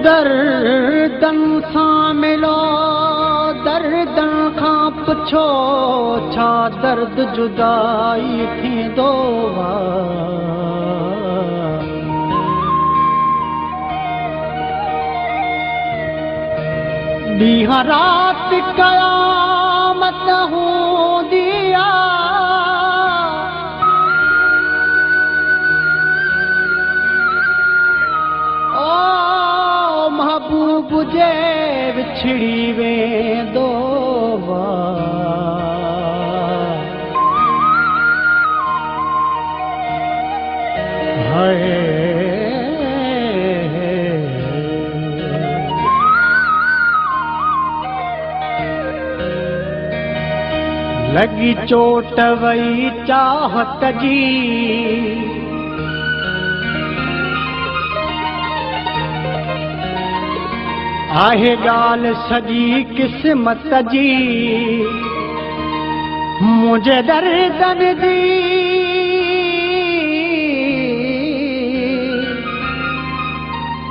दर्दन सां मिलो दर्दन खां पुछो छा दर्द जुदाई थींदो ॾींहं राति क़यामत हूंदी ओ महबूब जे विछड़ी वेंदो लगी चोट वई चाहत जी आहे ॻाल्हि सॼी क़िस्मत जी मुंहिंजे दर्दन जी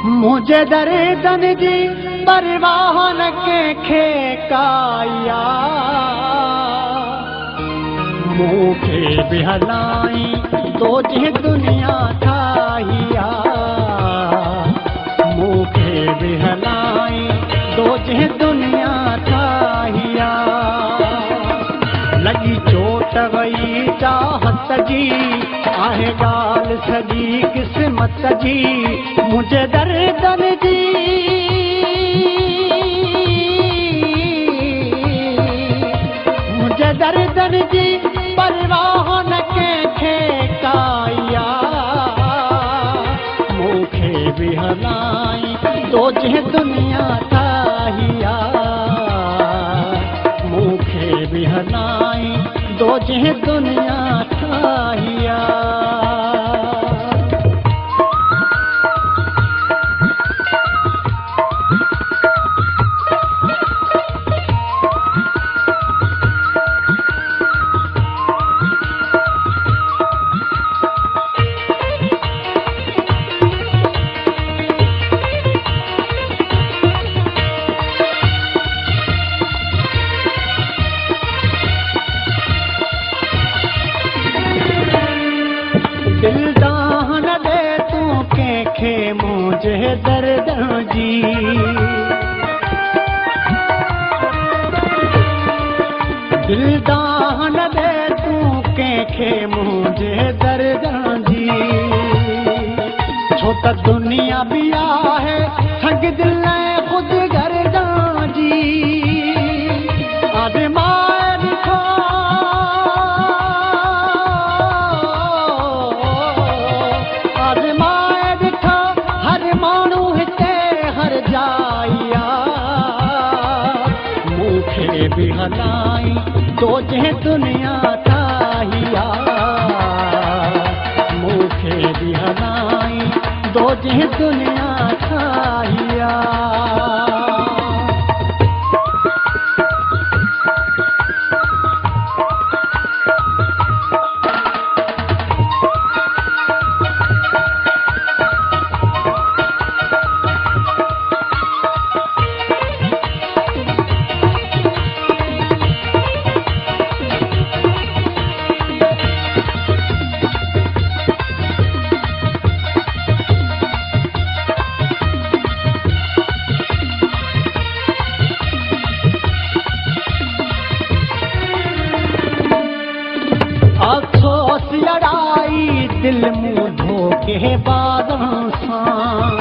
मुंहिंजे दर्दन जी परवाह न कंहिंखे काया मूंखे बि हलाई तो जे दुनिया ठाहिया मूंखे बि हलाई तो जे दुनिया ठाहिया लगी चोट वई चाहत जी आहे ॻाल्हि सॼी क़िस्मत जी मुंहिंजे दर्दन जी मुंहिंजे दर्दन जी परवाह न कंहिंखे काया मूंखे बि हलाई तो जे दुनिया ठाहिया मूंखे बि हलाई तो जे दुनिया ठाहिया दिलदान दे तू कंहिंखे मुंहिंजे दर्द जी दिलदान दे तू कंहिंखे मुंहिंजे दर्द जी छो त दुनिया बि आहे संग दिल ख़ुदि गर्दा जी आज़माए ॾिठो भी हलाई तो जे दुनिया ठाहिया मूंखे भी हलाई तो जे दुनिया ठाहिया अफ़सोस लड़ाई दिल मुँह धोखे बादों सां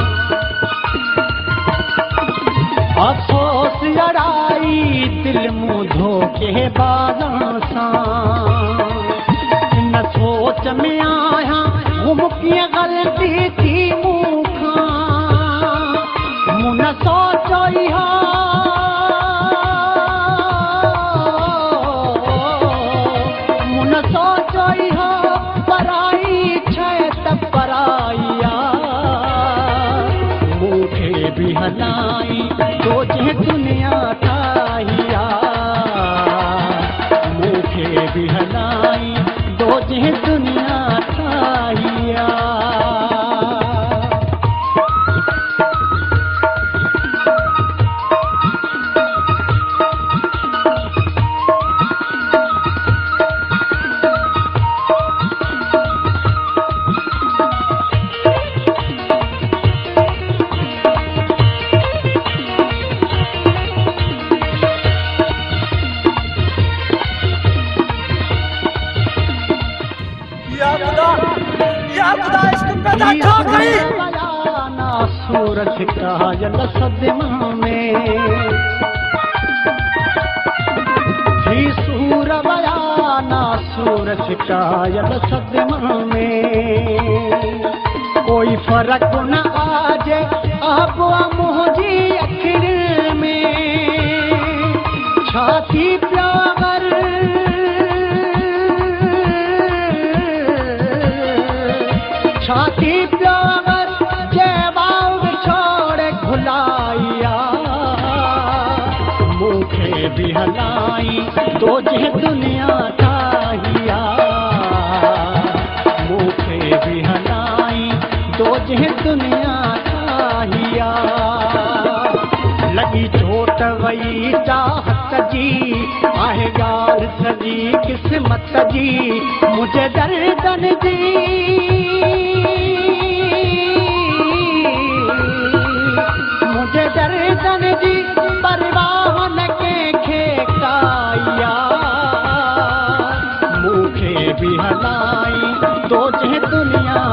अफ़सोस लड़ाई दिल मुँह धोखे बादों सां इन सोच में आया घुम कीअं ग़लती थी मूंखां मूं न सोचो इहा सोचो इहा पराई छे त पराया मूंखे बि हलाई तो जे दुनिया ठाहिया मूंखे बि हलाई तो जे दुनिया ठाहिया या खुदा इश्क पैदा ठोक गई। ना सूरज कायल सदमा में थी सूर बयाना सूरज कायल सदमा में कोई फर्क न आजे अब मुझी अखिर में छाती प्यार छाती प्यार जवाब छोड़ खुलाइया मुखे भी हलाई तो जे दुनिया चाहिया मुखे भी हलाई तो जे दुनिया चाहिया लगी चोट वही चाहत जी आहे गाल सजी किस्मत जी मुझे दर्दन जी मुझे दर्दन जी परवाह न के काया मुखे भी हलाई तो जे दुनिया